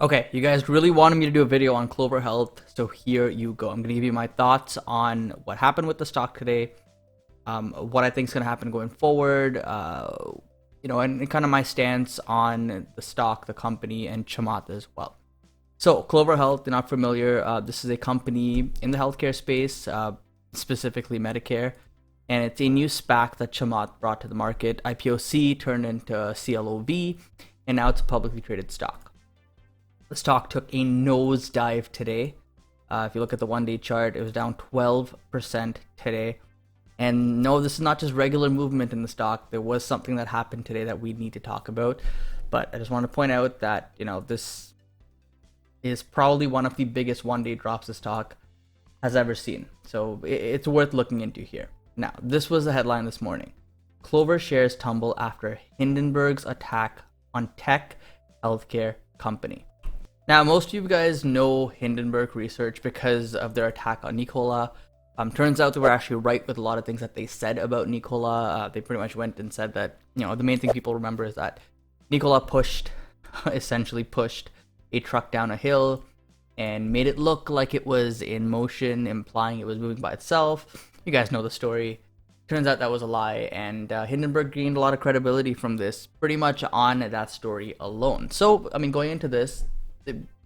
Okay, you guys really wanted me to do a video on Clover Health, so here you go. I'm going to give you my thoughts on what happened with the stock today, what I think is going to happen going forward, and kind of my stance on the stock, the company, and Chamath as well. So, Clover Health, if you're not familiar, this is a company in the healthcare space, specifically Medicare, and it's a new SPAC that Chamath brought to the market. IPOC turned into CLOV, and now it's a publicly traded stock. The stock took a nosedive today. If you look at the one-day chart, it was down 12% today. And no, this is not just regular movement in the stock. There was something that happened today that we need to talk about. But I just want to point out that, this is probably one of the biggest one-day drops the stock has ever seen. So it's worth looking into here. Now, this was the headline this morning. Clover shares tumble after Hindenburg's attack on tech healthcare company. Now, most of you guys know Hindenburg Research because of their attack on Nikola. Turns out they were actually right with a lot of things that they said about Nikola. They pretty much went and said that, the main thing people remember is that Nikola essentially pushed a truck down a hill and made it look like it was in motion, implying it was moving by itself. You guys know the story. Turns out that was a lie, and Hindenburg gained a lot of credibility from this, pretty much on that story alone. So, going into this,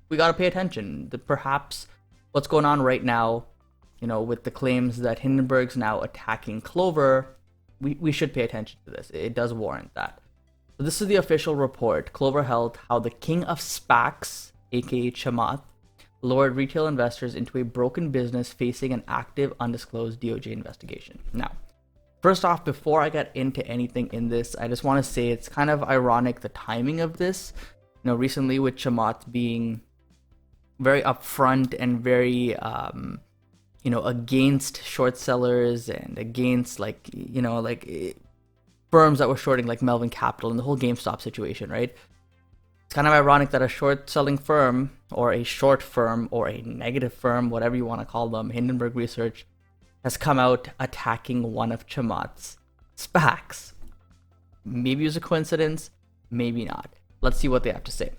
we got to pay attention. Perhaps what's going on right now, with the claims that Hindenburg's now attacking Clover, we should pay attention to this. It does warrant that. So this is the official report. Clover Health, how the king of SPACs, aka Chamath, lured retail investors into a broken business facing an active undisclosed DOJ investigation. Now, first off, before I get into anything in this, I just want to say it's kind of ironic the timing of this. Recently with Chamath being very upfront and very, against short sellers and against firms that were shorting like Melvin Capital and the whole GameStop situation, right? It's kind of ironic that a short selling firm or a short firm or a negative firm, whatever you want to call them, Hindenburg Research, has come out attacking one of Chamath's SPACs. Maybe it was a coincidence, maybe not. Let's see what they have to say.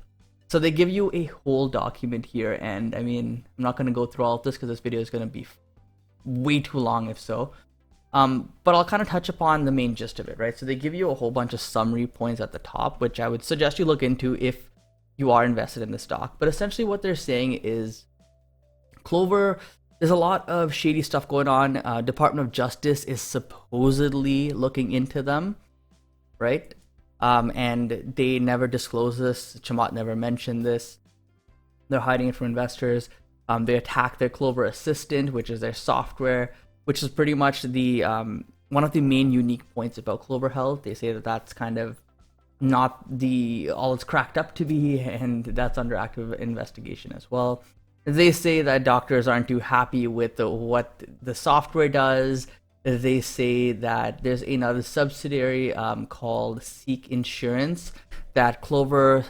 So they give you a whole document here, and I'm not going to go through all of this because this video is going to be way too long if so. But I'll kind of touch upon the main gist of it, right? So they give you a whole bunch of summary points at the top, which I would suggest you look into if you are invested in the stock. But essentially what they're saying is Clover, there's a lot of shady stuff going on. Department of Justice is supposedly looking into them, right? And they never disclose this. Chamath never mentioned this. They're hiding it from investors. They attack their Clover Assistant, which is their software, which is pretty much the one of the main unique points about Clover Health. They say that that's kind of not all it's cracked up to be, and that's under active investigation as well. They say that doctors aren't too happy with what the software does. They say that there's another subsidiary called Seek Insurance that Clover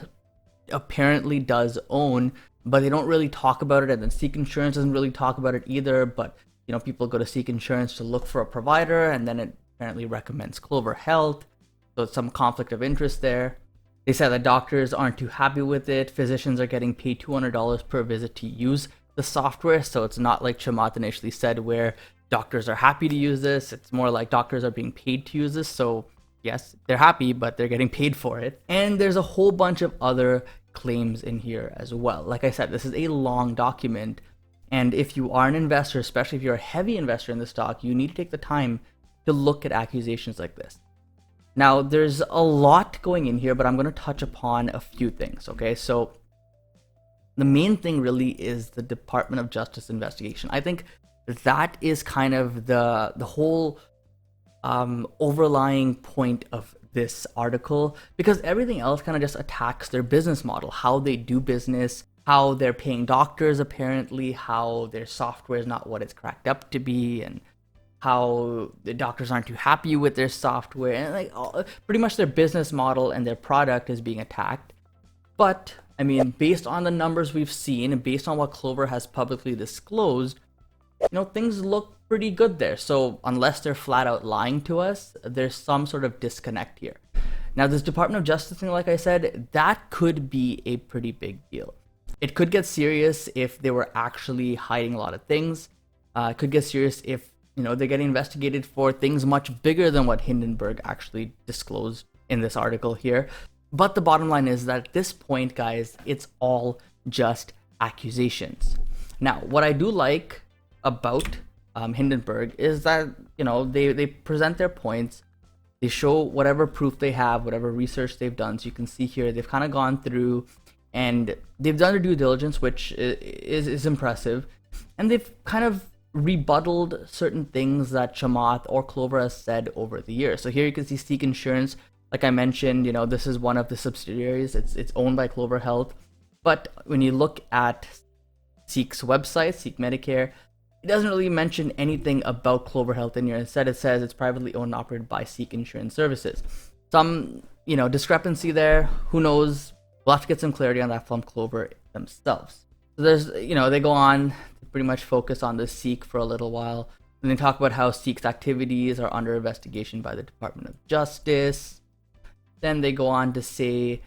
apparently does own, but they don't really talk about it. And then Seek Insurance doesn't really talk about it either. But people go to Seek Insurance to look for a provider, and then it apparently recommends Clover Health. So it's some conflict of interest there. They said that doctors aren't too happy with it. Physicians are getting paid $200 per visit to use the software. So it's not like Chamath initially said, where doctors are happy to use this. It's more like doctors are being paid to use this. So yes, they're happy, but they're getting paid for it. And there's a whole bunch of other claims in here as well. Like I said, this is a long document. And if you are an investor, especially if you're a heavy investor in the stock, you need to take the time to look at accusations like this. Now, there's a lot going in here, but I'm going to touch upon a few things, okay? So the main thing really is the Department of Justice investigation. I think that is kind of the whole overlying point of this article, because everything else kind of just attacks their business model, how they do business, how they're paying doctors apparently, how their software is not what it's cracked up to be, and how the doctors aren't too happy with their software, and pretty much their business model and their product is being attacked. But based on the numbers we've seen and based on what Clover has publicly disclosed, things look pretty good there. So unless they're flat out lying to us, there's some sort of disconnect here. Now, this Department of Justice thing, like I said, that could be a pretty big deal. It could get serious if they were actually hiding a lot of things. It could get serious if, they're getting investigated for things much bigger than what Hindenburg actually disclosed in this article here. But the bottom line is that at this point, guys, it's all just accusations. Now, what I do like about Hindenburg is that, they present their points. They show whatever proof they have, whatever research they've done. So you can see here, they've kind of gone through and they've done their due diligence, which is impressive. And they've kind of rebutted certain things that Chamath or Clover has said over the years. So here you can see Seek Insurance. Like I mentioned, this is one of the subsidiaries. It's owned by Clover Health. But when you look at Seek's website, Seek Medicare, it doesn't really mention anything about Clover Health in here. Instead, it says it's privately owned and operated by Seek Insurance Services. Some, discrepancy there. Who knows? We'll have to get some clarity on that from Clover themselves. So there's, they go on to pretty much focus on the Seek for a little while. And they talk about how Seek's activities are under investigation by the Department of Justice. Then they go on to say,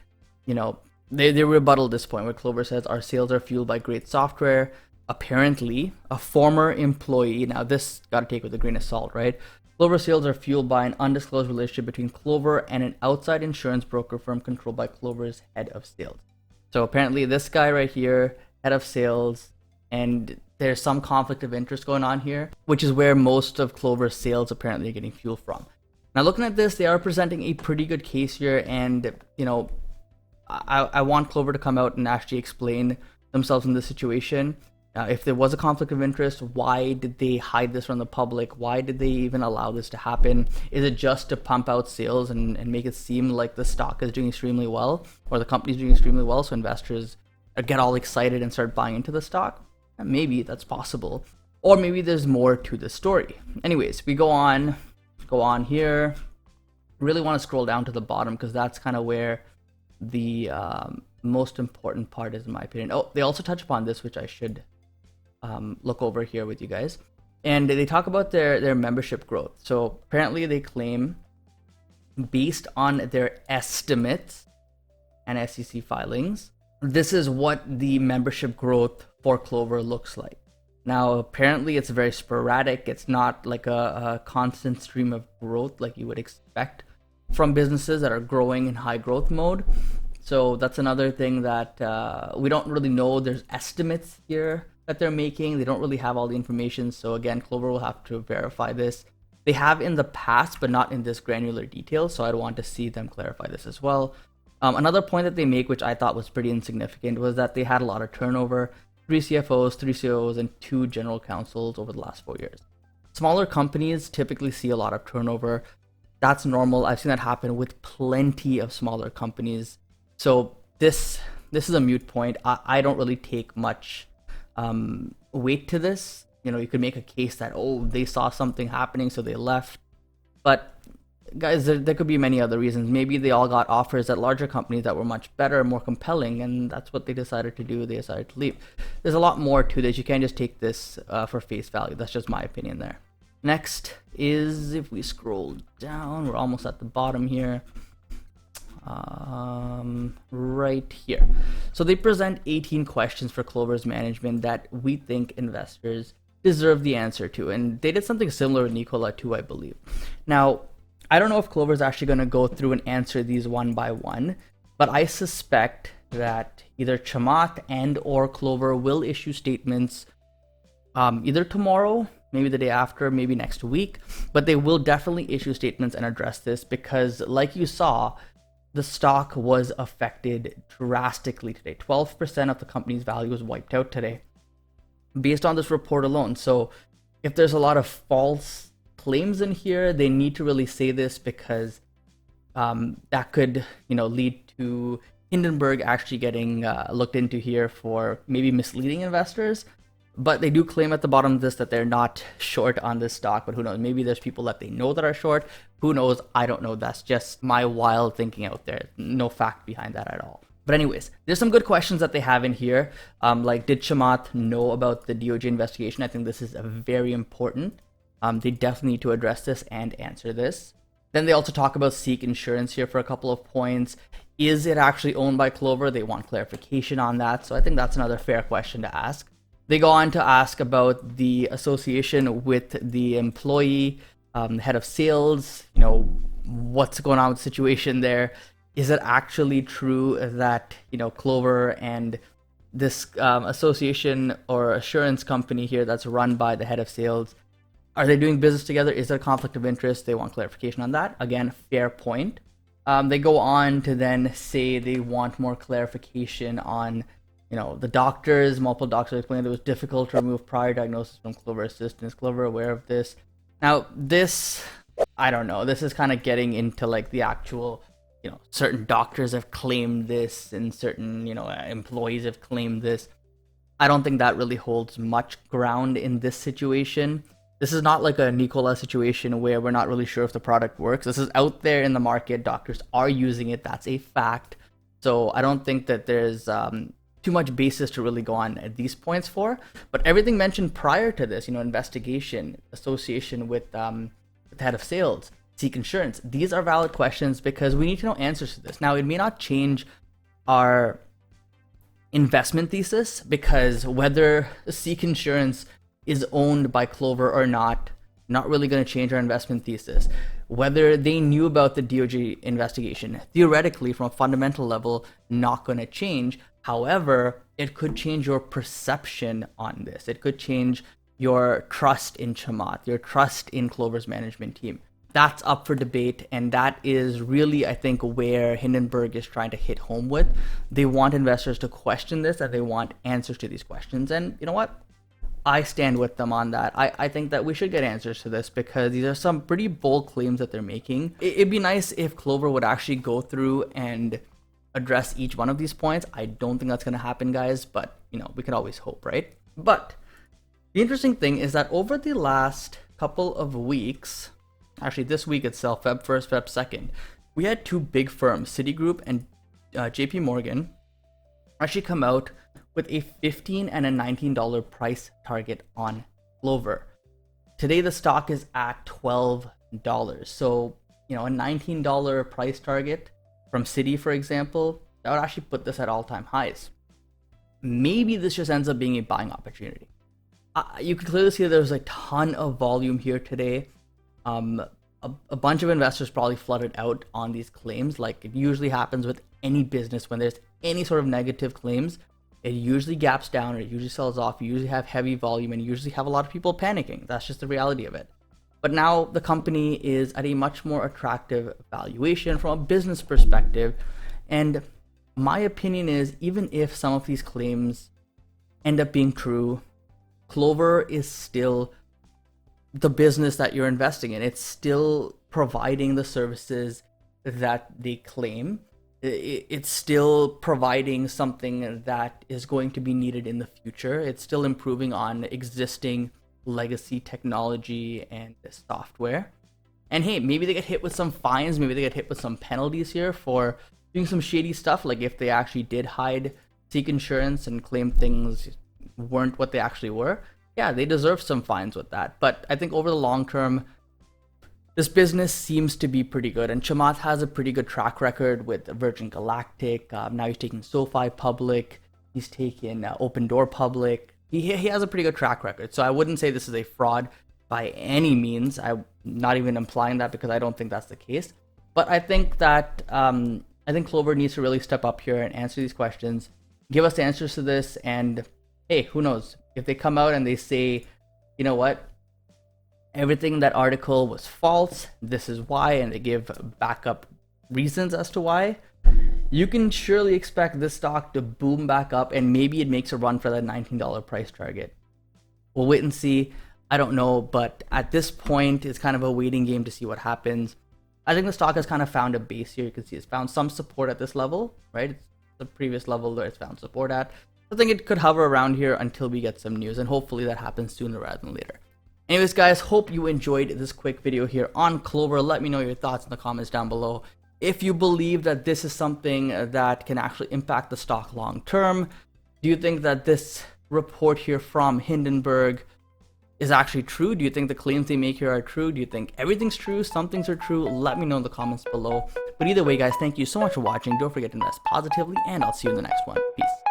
they rebuttal this point where Clover says our sales are fueled by great software. Apparently, a former employee, now this got to take with a grain of salt, right? Clover sales are fueled by an undisclosed relationship between Clover and an outside insurance broker firm controlled by Clover's head of sales. So apparently this guy right here, head of sales, and there's some conflict of interest going on here, which is where most of Clover's sales apparently are getting fuel from. Now looking at this, they are presenting a pretty good case here, and I want Clover to come out and actually explain themselves in this situation. If there was a conflict of interest, why did they hide this from the public? Why did they even allow this to happen? Is it just to pump out sales and make it seem like the stock is doing extremely well, or the company's doing extremely well, so investors get all excited and start buying into the stock? Maybe that's possible. Or maybe there's more to the story. Anyways, we go on here. Really want to scroll down to the bottom because that's kind of where the most important part is, in my opinion. Oh, they also touch upon this, which I should look over here with you guys. And they talk about their membership growth. So apparently they claim, based on their estimates and SEC filings, this is what the membership growth for Clover looks like. Now, apparently it's very sporadic. It's not like a constant stream of growth like you would expect from businesses that are growing in high growth mode. So that's another thing that we don't really know. There's estimates here that they're making. They don't really have all the information. So again, Clover will have to verify this. They have in the past, but not in this granular detail. So I'd want to see them clarify this as well. Another point that they make, which I thought was pretty insignificant, was that they had a lot of turnover. 3 CFOs, 3 COOs, and 2 general counsels over the last 4 years. Smaller companies typically see a lot of turnover. That's normal. I've seen that happen with plenty of smaller companies. So this is a moot point. I don't really take much weight to this. You could make a case that, they saw something happening, so they left. But guys, there could be many other reasons. Maybe they all got offers at larger companies that were much better, more compelling, and that's what they decided to do. They decided to leave. There's a lot more to this. You can't just take this for face value. That's just my opinion there. Next is, if we scroll down, we're almost at the bottom here. Right here. So they present 18 questions for Clover's management that we think investors deserve the answer to. And they did something similar with Nikola too, I believe. Now, I don't know if Clover is actually going to go through and answer these one by one, but I suspect that either Chamath and or Clover will issue statements either tomorrow, maybe the day after, maybe next week, but they will definitely issue statements and address this because, like you saw, the stock was affected drastically today. 12% of the company's value was wiped out today based on this report alone. So if there's a lot of false claims in here, they need to really say this because that could lead to Hindenburg actually getting looked into here for maybe misleading investors. But they do claim at the bottom of this that they're not short on this stock, but who knows? Maybe there's people that they know that are short. Who knows? I don't know. That's just my wild thinking out there. No fact behind that at all. But anyways, there's some good questions that they have in here. Like, did Chamath know about the DOJ investigation? I think this is very important. They definitely need to address this and answer this. Then they also talk about Seek Insurance here for a couple of points. Is it actually owned by Clover? They want clarification on that. So I think that's another fair question to ask. They go on to ask about the association with the employee, head of sales, what's going on with the situation there. Is it actually true that, Clover and this association or assurance company here that's run by the head of sales, are they doing business together? Is there a conflict of interest? They want clarification on that. Again, fair point. They go on to then say they want more clarification on, the doctors, multiple doctors explaining it was difficult to remove prior diagnosis from Clover Assist. Is Clover aware of this? Now, this, I don't know. This is kind of getting into like the actual, certain doctors have claimed this and certain, employees have claimed this. I don't think that really holds much ground in this situation. This is not like a Nikola situation where we're not really sure if the product works. This is out there in the market. Doctors are using it. That's a fact. So I don't think that there's too much basis to really go on at these points for. But everything mentioned prior to this, investigation, association with the head of sales, Seek Insurance, these are valid questions because we need to know answers to this. Now, it may not change our investment thesis because whether Seek Insurance is owned by Clover or not really going to change our investment thesis. Whether they knew about the DOJ investigation, theoretically, from a fundamental level, not going to change. However, it could change your perception on this. It could change your trust in Chamath, your trust in Clover's management team. That's up for debate, and that is really, I think, where Hindenburg is trying to hit home with. They want investors to question this, and they want answers to these questions. And you know what? I stand with them on that. I think that we should get answers to this because these are some pretty bold claims that they're making. It'd be nice if Clover would actually go through and address each one of these points. I don't think that's going to happen, guys, but we can always hope, right? But the interesting thing is that over the last couple of weeks, actually this week itself, Feb 1st, Feb 2nd, we had two big firms, Citigroup and JP Morgan, actually come out with a $15 and a $19 price target on Clover. Today, the stock is at $12. So, a $19 price target from Citi, for example, that would actually put this at all-time highs. Maybe this just ends up being a buying opportunity. You can clearly see that there's a ton of volume here today. A bunch of investors probably flooded out on these claims, like it usually happens with any business when there's any sort of negative claims. It usually gaps down, or it usually sells off. You usually have heavy volume, and you usually have a lot of people panicking. That's just the reality of it. But now the company is at a much more attractive valuation from a business perspective. And my opinion is, even if some of these claims end up being true, Clover is still the business that you're investing in. It's still providing the services that they claim. It's still providing something that is going to be needed in the future. It's still improving on existing legacy technology and software. And hey, maybe they get hit with some fines, maybe they get hit with some penalties here for doing some shady stuff, like if they actually did hide Seek Insurance and claim things weren't what they actually were. Yeah, they deserve some fines with that. But I think over the long term, this business seems to be pretty good, and Chamath has a pretty good track record with Virgin Galactic. Now he's taking SoFi public. He's taken Open Door public. He has a pretty good track record. So I wouldn't say this is a fraud by any means. I'm not even implying that because I don't think that's the case. But I think that Clover needs to really step up here and answer these questions, give us answers to this, and hey, who knows? If they come out and they say, you know what? Everything in that article was false, this is why, and they give backup reasons as to why, you can surely expect this stock to boom back up, and maybe it makes a run for that $19 price target. We'll wait and see. I don't know, but at this point, it's kind of a waiting game to see what happens. I think the stock has kind of found a base here. You can see it's found some support at this level, right? It's the previous level that it's found support at. I think it could hover around here until we get some news, and hopefully that happens sooner rather than later. Anyways, guys, hope you enjoyed this quick video here on Clover. Let me know your thoughts in the comments down below. If you believe that this is something that can actually impact the stock long term, do you think that this report here from Hindenburg is actually true? Do you think the claims they make here are true? Do you think everything's true? Some things are true? Let me know in the comments below. But either way, guys, thank you so much for watching. Don't forget to invest positively, and I'll see you in the next one. Peace.